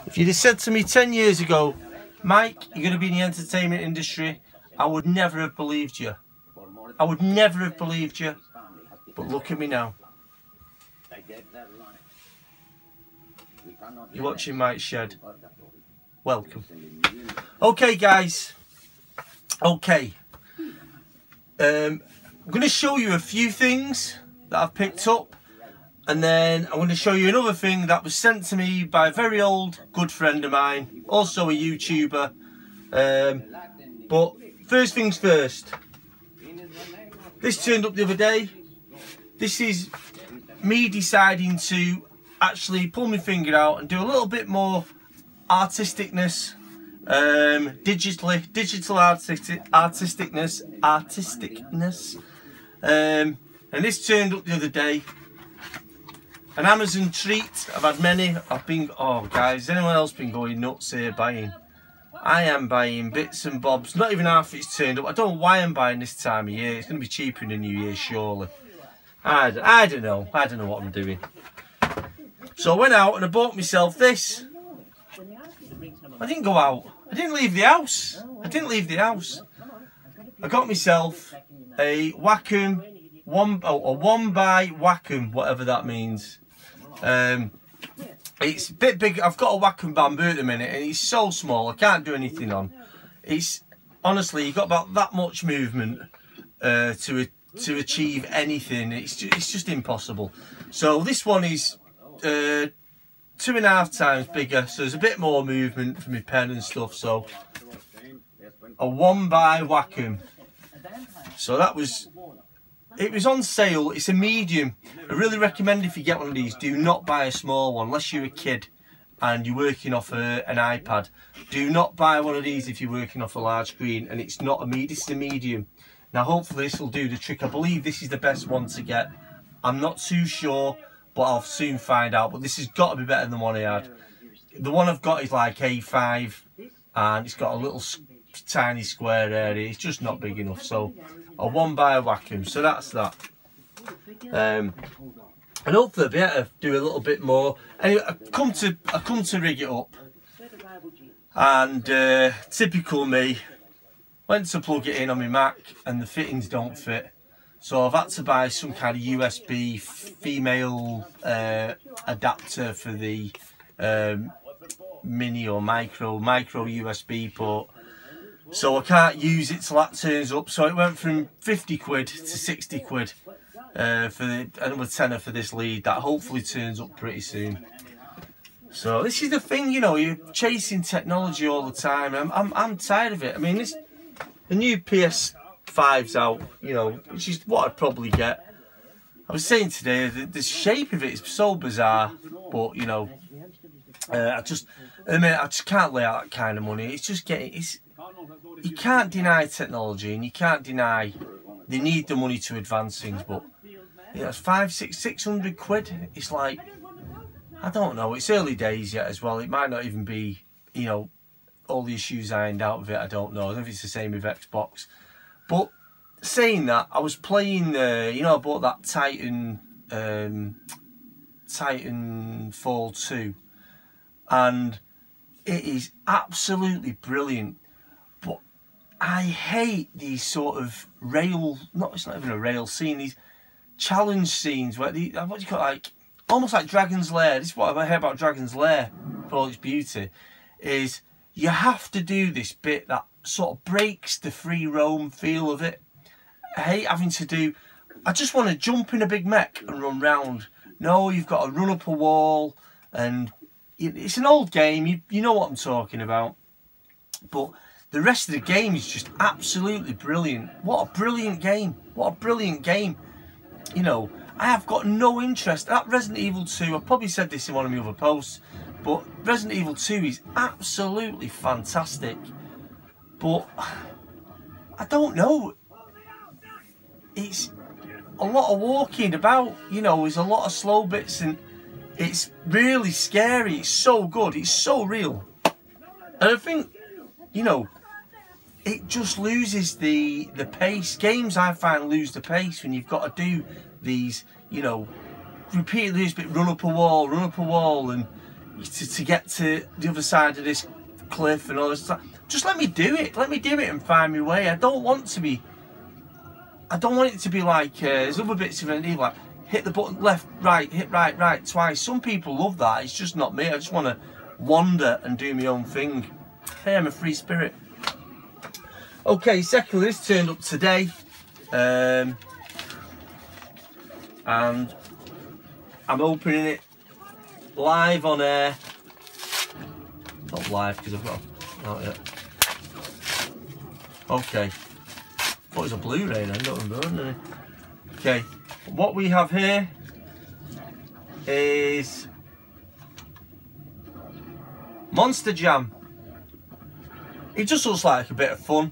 If you'd have said to me 10 years ago, Mike, you're going to be in the entertainment industry, I would never have believed you. I would never have believed you. But look at me now. You're watching Mike's Shed. Welcome. Okay, guys. Okay. I'm going to show you a few things that I've picked up. And then I'm going to show you another thing that was sent to me by a very old good friend of mine. Also a YouTuber. But first things first. This turned up the other day. This is me deciding to actually pull my finger out and do a little bit more artisticness, digital artisticness. And this turned up the other day. An Amazon treat. I've had many. Oh guys, has anyone else been going nuts here buying? I am buying bits and bobs. Not even half it's turned up. I don't know why I'm buying this time of year. It's going to be cheaper in the new year, surely. I don't know. I don't know what I'm doing. So I went out and I bought myself this. I didn't go out. I didn't leave the house. I didn't leave the house. I got myself a Wacom, a 1x Wacom, whatever that means. It's a bit big. I've got a Wacom bamboo at the minute and it's so small I can't do anything on. It's honestly, you've got about that much movement to achieve anything. It's just impossible. So this one is 2.5 times bigger, so there's a bit more movement for my pen and stuff. So a 1x Wacom. So that was. It was on sale. It's a medium. I really recommend if you get one of these, do not buy a small one unless you're a kid and you're working off an iPad. Do not buy one of these if you're working off a large screen and it's not a medium. This is a medium. Now hopefully this will do the trick. I believe this is the best one to get. I'm not too sure, but I'll soon find out. But this has got to be better than the one I had. The one I've got is like A5 and it's got a little tiny square area. It's just not big enough. So a 1x Wacom, so that's that. And hopefully I'll be able to do a little bit more. Anyway, I come to rig it up, and typical me, went to plug it in on my Mac, and the fittings don't fit. So I've had to buy some kind of USB female adapter for the mini or micro USB port. So I can't use it till that turns up. So it went from 50 quid to 60 quid for another tenner for this lead that hopefully turns up pretty soon. So this is the thing, you know, you're chasing technology all the time. I'm tired of it. I mean, the new PS5's out, you know, which is what I'd probably get. I was saying today, the shape of it is so bizarre, but you know, I just can't lay out that kind of money. It's just you can't deny technology, and you can't deny they need the money to advance things, but you know, it's 600 quid. It's like, I don't know, it's early days yet as well. It might not even be, you know, all the issues ironed out of it. I don't know. I don't know if it's the same with Xbox. But saying that, I was playing, you know, I bought that Titanfall 2, and it is absolutely brilliant. But I hate these sort of it's not even a rail scene, these challenge scenes where what do you call it, like almost like Dragon's Lair. This is what I hear about Dragon's Lair for all its beauty, is you have to do this bit that sort of breaks the free roam feel of it. I hate having to do, I just want to jump in a big mech and run round. No, you've got to run up a wall, and it's an old game, you know what I'm talking about. But the rest of the game is just absolutely brilliant. What a brilliant game. What a brilliant game. You know, I have got no interest. That Resident Evil 2, I've probably said this in one of my other posts, but Resident Evil 2 is absolutely fantastic. But I don't know. It's a lot of walking about, you know, there's a lot of slow bits, and it's really scary. It's so good. It's so real. And I think, you know, it just loses the pace. Games, I find, lose the pace when you've got to do these, you know, repeatedly, run up a wall, and to get to the other side of this cliff and all this stuff. Just let me do it. Let me do it and find my way. I don't want it to be like there's other bits of it like hit the button left, right, hit right, right twice. Some people love that. It's just not me. I just want to wander and do my own thing. Hey, I'm a free spirit. Okay, secondly, this turned up today. And I'm opening it live on air. Not live because I've got not yet. Okay. Thought it was a Blu-ray then, don't remember. Okay, what we have here is Monster Jam. It just looks like a bit of fun.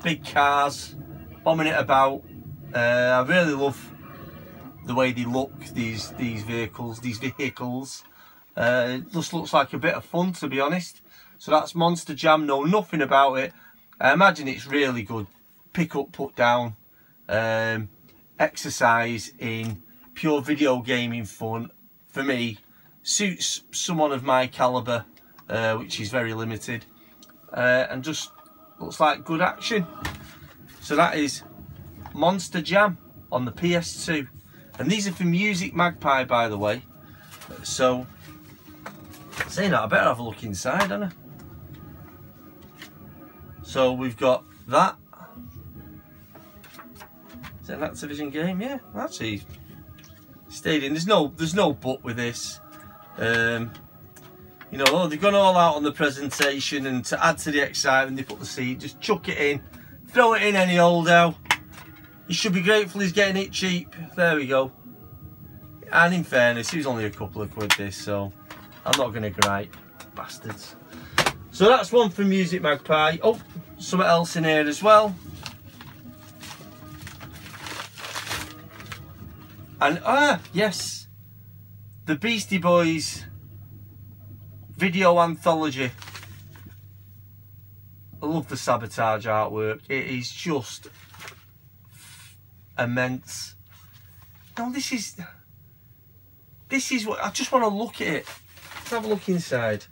Big cars, bombing it about. I really love the way they look, these vehicles. It just looks like a bit of fun, to be honest. So that's Monster Jam. Know nothing about it. I imagine it's really good. Pick up, put down, exercise in pure video gaming fun. For me, suits someone of my caliber, which is very limited, and just looks like good action. So that is Monster Jam on the PS2, and these are from Music Magpie, by the way. So saying that, I better have a look inside, don't I? So we've got that. Is it an Activision game? Yeah, actually stayed in. There's no but with this. You know, they've gone all out on the presentation, and to add to the excitement, they put the seat. Just chuck it in, throw it in any old how. You should be grateful he's getting it cheap. There we go. And in fairness, it was only a couple of quid this, so I'm not going to gripe, bastards. So that's one from Music Magpie. Oh, something else in here as well. And yes, the Beastie Boys video anthology. I love the Sabotage artwork. It is just immense. No, this is what I just want to look at it. Let's have a look inside.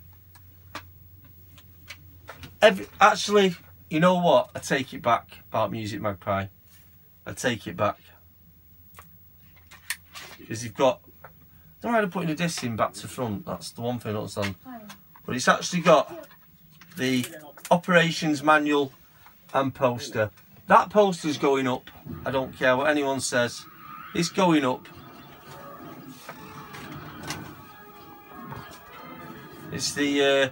Actually, you know what? I take it back about Music Magpie. I take it back. Because you've got, I don't know how to put in a disc in back to front. That's the one thing I don't understand. But it's actually got the operations manual and poster. That poster's going up. I don't care what anyone says. It's going up. It's the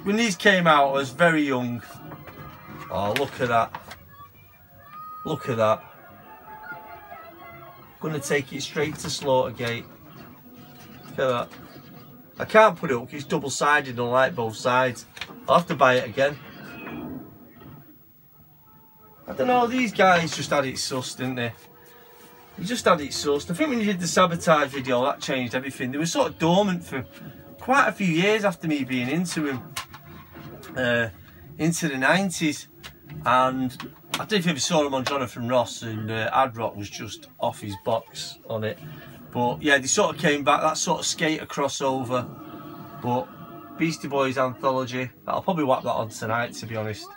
when these came out, I was very young. Oh, look at that. Look at that. Gonna take it straight to Slaughtergate. Look at that. I can't put it up because it's double-sided and I like both sides. I'll have to buy it again. I don't know, these guys just had it sussed, didn't they? You just had it sussed. I think when you did the Sabotage video, that changed everything. They were sort of dormant for quite a few years after me being into him. Into the 90s. And I don't know if you ever saw him on Jonathan Ross, and Ad-Rock was just off his box on it. But yeah, they sort of came back, that sort of skater crossover. But Beastie Boys anthology, I'll probably whack that on tonight, to be honest.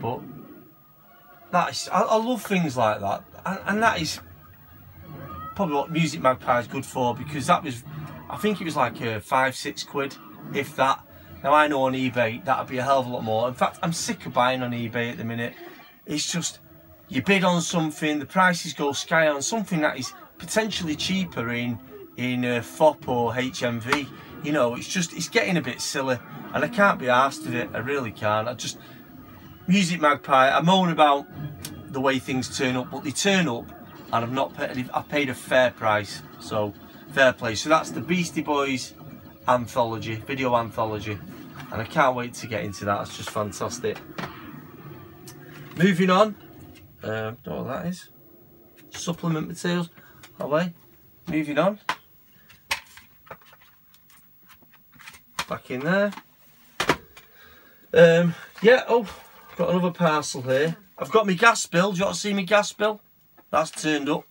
But that is, I love things like that, and that is probably what Music Magpie is good for, because that was, I think it was like 5-6 quid, if that. Now I know on eBay that'd be a hell of a lot more. In fact, I'm sick of buying on eBay at the minute. It's just, you bid on something, the prices go sky on something that is potentially cheaper in FOP or HMV. You know, it's just, it's getting a bit silly, and I can't be arsed with it. I really can't. I just, Music Magpie, I moan about the way things turn up, but they turn up, and I've not paid, I paid a fair price, so fair play. So that's the Beastie Boys anthology, video anthology, and I can't wait to get into that. It's just fantastic. Moving on, don't know what that is. Supplement materials. Away. Moving on. Back in there. Yeah. Oh, got another parcel here. I've got my gas bill. Do you want to see my gas bill? That's turned up.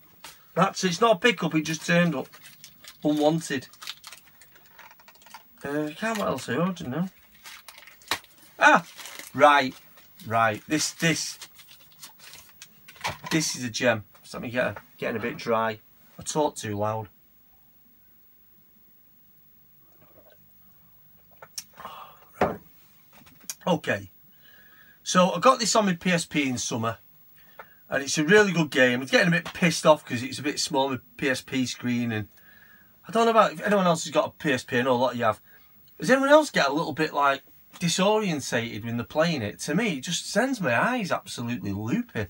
It's not a pickup. It just turned up. Unwanted. Can't what else I ordered now. Ah, right. This is a gem. Just let me getting a bit dry. I talk too loud. Right. Okay. So I got this on my PSP in summer, and it's a really good game. I'm getting a bit pissed off because it's a bit small with PSP screen, and I don't know about if anyone else has got a PSP. I know a lot of you have. Does anyone else get a little bit like disorientated when they're playing it? To me, it just sends my eyes absolutely loopy.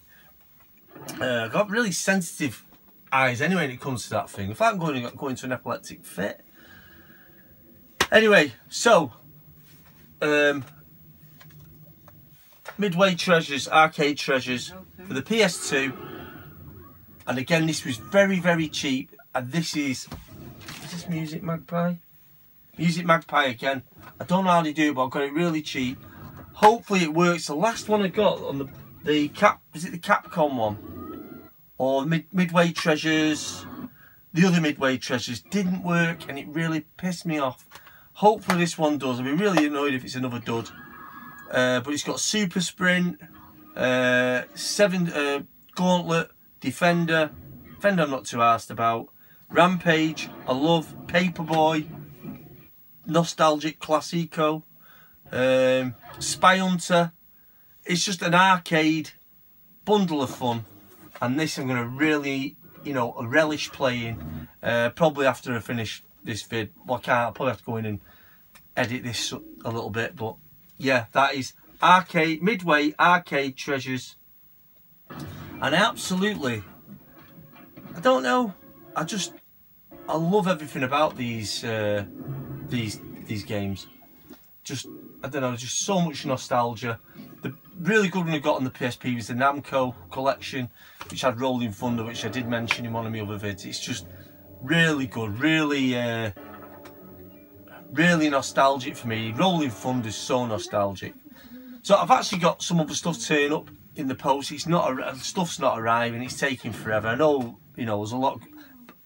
I've got really sensitive eyes anyway when it comes to that thing. In fact, I'm going to an epileptic fit. Anyway, so Midway Treasures, Arcade Treasures for the PS2, and again this was very, very cheap. And this is this Music Magpie? Music Magpie again. I don't know how they do it, but I've got it really cheap. Hopefully it works. The last one I got on the is it the Capcom one? Or Midway Treasures, the other Midway Treasures didn't work, and it really pissed me off. Hopefully this one does. I'll be really annoyed if it's another dud. But it's got Super Sprint, Gauntlet, Defender. Defender I'm not too arsed about. Rampage, I love. Paperboy, Nostalgic Classico, Spy Hunter. It's just an arcade bundle of fun, and this I'm going to really, you know, relish playing. Probably after I finish this vid. Well, I'll probably have to go in and edit this a little bit, but yeah, that is Midway Arcade Treasures. And absolutely, I don't know, I love everything about these games. Just, I don't know, just so much nostalgia. The really good one I got on the PSP was the Namco collection, which had Rolling Thunder, which I did mention in one of my other vids. It's just really good, really nostalgic for me. Rolling Thunder is so nostalgic. So I've actually got some other stuff turning up in the post. It's not, stuff's not arriving. It's taking forever. I know, you know, there's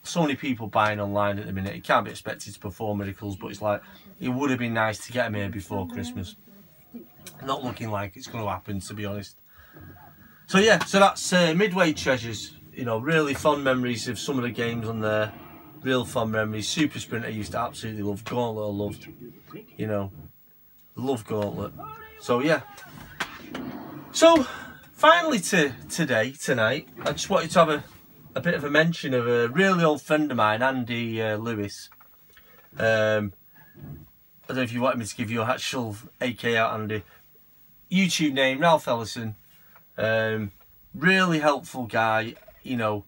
so many people buying online at the minute. It can't be expected to perform miracles, but it's like, it would have been nice to get them here before Christmas. Not looking like it's going to happen, to be honest. So yeah, so that's Midway Treasures. You know, really fond memories of some of the games on there. Real fond memories. Super Sprint I used to absolutely love. Gauntlet I loved. You know, love Gauntlet. So yeah. So finally tonight, I just wanted to have a bit of a mention of a really old friend of mine, Andy Lewis. I don't know if you want me to give your actual AK out, Andy. YouTube name, Ralph Ellison. Really helpful guy, you know.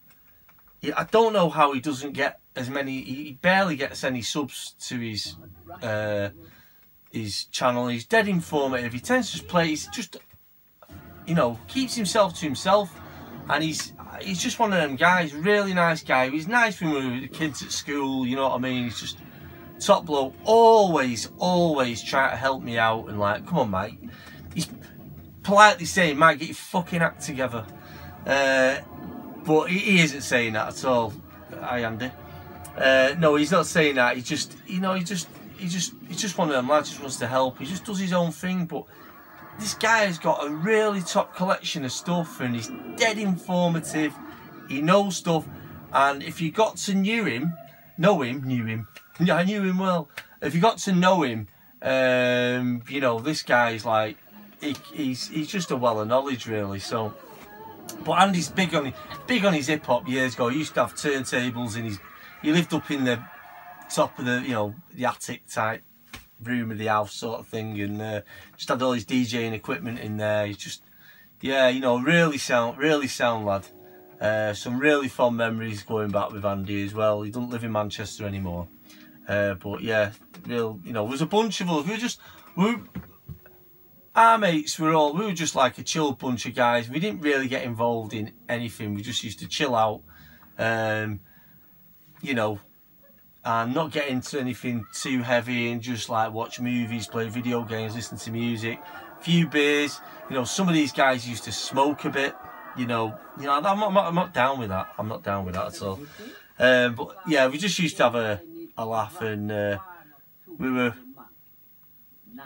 I don't know how he doesn't get as many, he barely gets any subs to his channel. He's dead informative. He tends to just play, he's just, you know, keeps himself to himself. And he's just one of them guys, really nice guy. He's nice when we were the kids at school, you know what I mean? He's just top bloke, always trying to help me out and like, come on mate. He's politely saying, mate, get your fucking act together. But he isn't saying that at all. Hi Andy. No, he's not saying that. He's just, you know, he's just one of them lads, just wants to help. He just does his own thing. But this guy has got a really top collection of stuff, and he's dead informative. He knows stuff, and if you got to knew him, yeah, I knew him well. If you got to know him, you know, this guy's like, he's just a well of knowledge, really. So, but Andy's big on his hip hop years ago. He used to have turntables, and he lived up in the top of the, you know, the attic type room of the house sort of thing, and just had all his DJing equipment in there. He's just, yeah, you know, really sound lad. Some really fond memories going back with Andy as well. He doesn't live in Manchester anymore. But yeah, real, you know, there was a bunch of us. Our mates we were just like a chill bunch of guys. We didn't really get involved in anything. We just used to chill out, you know, and not get into anything too heavy, and just like watch movies, play video games, listen to music, a few beers. You know, some of these guys used to smoke a bit. You know, I'm not down with that. I'm not down with that at all. But yeah, we just used to have a laugh, and we were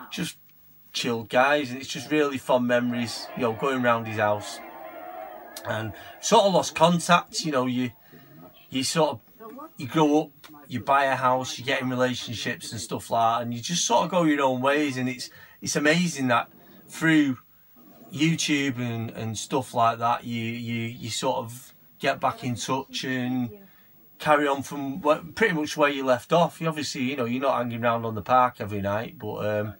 just chilled guys, and it's just really fond memories, you know, going around his house. And sort of lost contact, you know, you grow up, you buy a house, you get in relationships and stuff like that, and you just sort of go your own ways. And it's amazing that through YouTube and stuff like that, you sort of get back in touch and carry on from pretty much where you left off. You obviously, you know, you're not hanging around on the park every night, but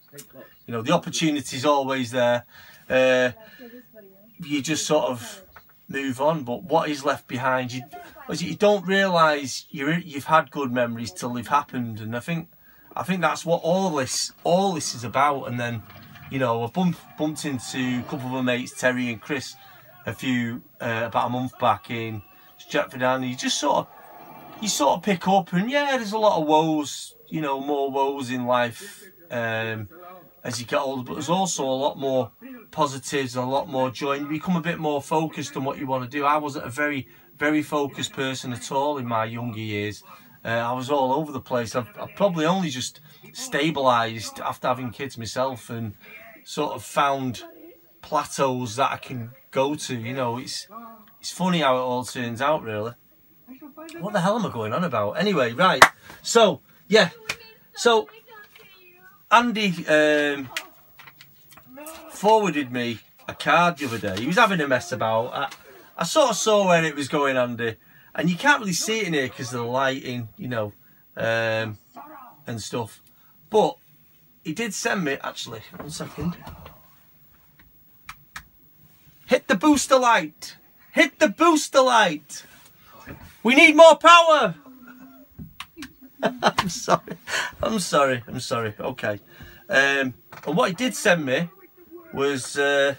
you know, the opportunity's always there. You just sort of move on, but what is left behind, you don't realise you've had good memories till they've happened. And I think that's what all this is about. And then, you know, I bumped into a couple of my mates, Terry and Chris, about a month back in Stratford, and you sort of pick up, and yeah, there's a lot of woes, you know, more woes in life as you get older, but there's also a lot more positives and a lot more joy, and you become a bit more focused on what you want to do. I wasn't a very, very focused person at all in my younger years. I was all over the place. I've probably only just stabilised after having kids myself, and sort of found plateaus that I can go to. You know, it's funny how it all turns out, really. What the hell am I going on about? Anyway, right. So, yeah. So, Andy forwarded me a card the other day. He was having a mess about. I sort of saw where it was going, Andy. And you can't really see it in here because of the lighting, you know, and stuff. But he did send me, actually, 1 second. Hit the booster light. Hit the booster light. We need more power. I'm sorry. Okay. And what he did send me was a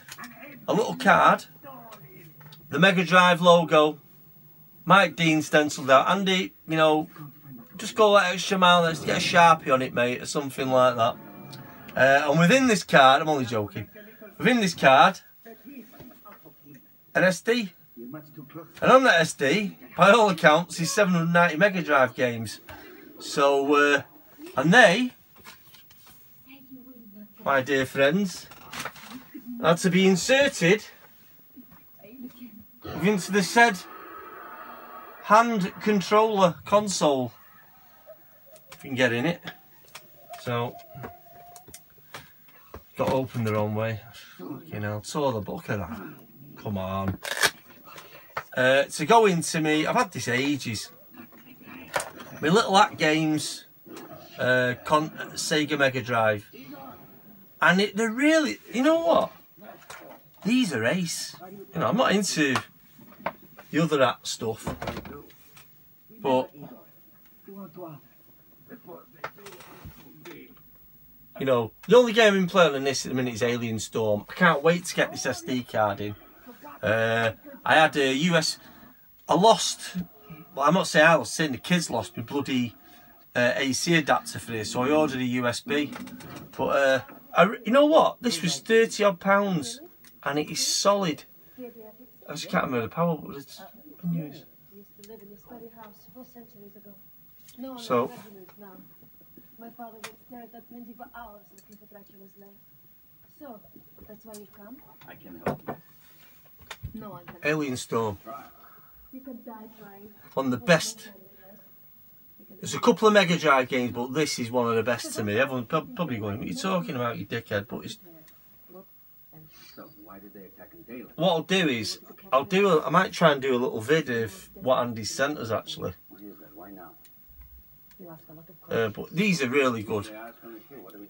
little card. The Mega Drive logo. Mike Dean stenciled out. Andy, you know, just go that extra mile. Let's get a Sharpie on it, mate, or something like that. And within this card, I'm only joking. Within this card, an SD. And on that SD, by all accounts, is 790 Mega Drive games. So, and they, my dear friends, are to be inserted into the said hand controller console, if you can get in it. So, got to open the wrong way. Fucking hell, saw the book of that. Come on. To go into me, I've had this ages. My Little At Games, Sega Mega Drive, and they're really, you know what? These are ace. You know, I'm not into the other app stuff, but you know, the only game I'm playing on this at the minute is Alien Storm. I can't wait to get this SD card in. I had a I lost. Well, I'm not saying I lost, saying the kids lost my bloody AC adapter for this, so I ordered a USB. But you know what? This was £30 odd, and it is solid. I just can't remember the power, but it's unused. So, my father would stare at that plenty for hours looking for Dracula's lair. So, that's why you've come? I can help. No one can. Alien Storm. You can die trying. One of the best. There's a couple of Mega Drive games, but this is one of the best to me. Everyone's probably going, what are you talking about, you dickhead? But it's... So, why did they attack him daily? What I'll do is, I might try and do a little vid of what Andy sent us, actually. Why now? But these are really good.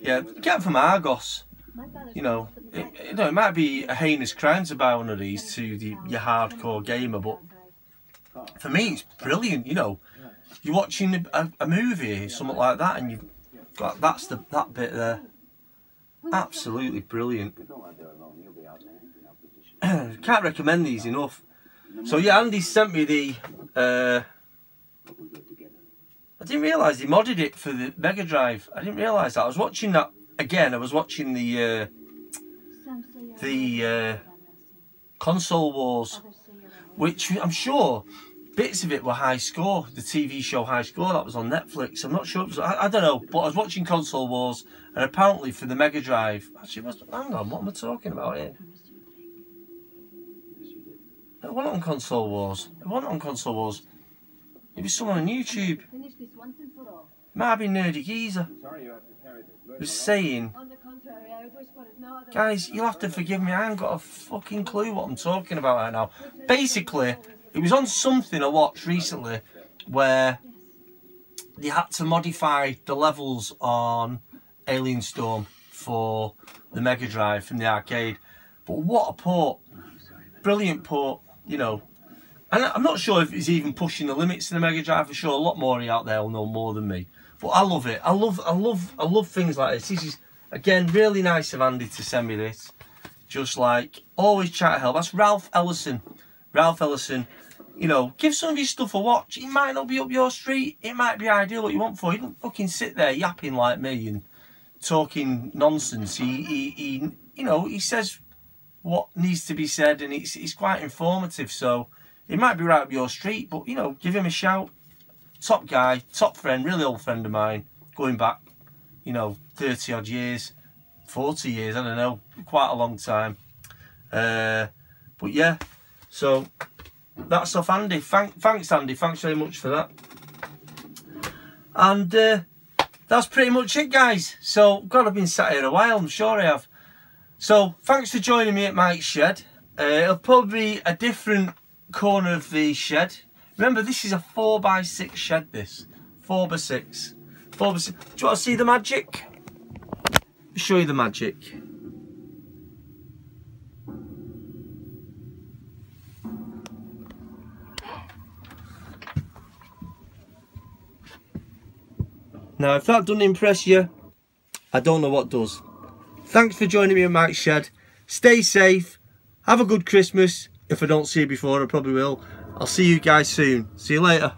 Yeah, get them from Argos. You know, it might be a heinous crime to buy one of these to your hardcore gamer, but for me it's brilliant. You know, you're watching a movie, something like that, and you've got that bit there. Absolutely brilliant. Can't recommend these enough. So yeah, Andy sent me the. I didn't realise he modded it for the Mega Drive. I didn't realise that. I was watching that again. I was watching the console wars, which I'm sure bits of it were High Score, the TV show High Score that was on Netflix. I'm not sure. It was, I don't know, but I was watching Console Wars, and apparently for the Mega Drive, actually, hang on, what am I talking about here? It wasn't on Console Wars. It wasn't on Console Wars. It was someone on YouTube. Finish this once and for all. Might have been Nerdy Geezer. Sorry you have to carry this. Was saying, On the contrary, I wish for it no other. guys, you'll have to forgive me. I haven't got a fucking clue what I'm talking about right now. Basically, it was on something I watched recently where they had to modify the levels on Alien Storm for the Mega Drive from the arcade. But what a port. Brilliant port, you know. And I'm not sure if it's even pushing the limits of the Mega Drive for sure. A lot more of you out there will know more than me. But I love it. I love things like this. This is, again, really nice of Andy to send me this. Just like, always chat hell. That's Ralph Ellison. Ralph Ellison. You know, give some of your stuff a watch. It might not be up your street. It might be ideal what you want for. You don't fucking sit there yapping like me and talking nonsense. He you know, he says what needs to be said, and it's quite informative. So it might be right up your street, but you know, give him a shout. Top guy, top friend, really old friend of mine, going back, you know, 30 odd years, 40 years, I don't know, quite a long time. But yeah, so that's off Andy. Thanks Andy, thanks very much for that. And that's pretty much it, guys. So, God, I've been sat here a while, I'm sure I have. So, thanks for joining me at Mike's shed. It'll probably be a different corner of the shed. Remember, this is a 4x6 shed, this. 4x6. 4x6. Do you want to see the magic? I'll show you the magic. Now, if that doesn't impress you, I don't know what does. Thanks for joining me at Mike's shed. Stay safe. Have a good Christmas. If I don't see you before, I probably will. I'll see you guys soon. See you later.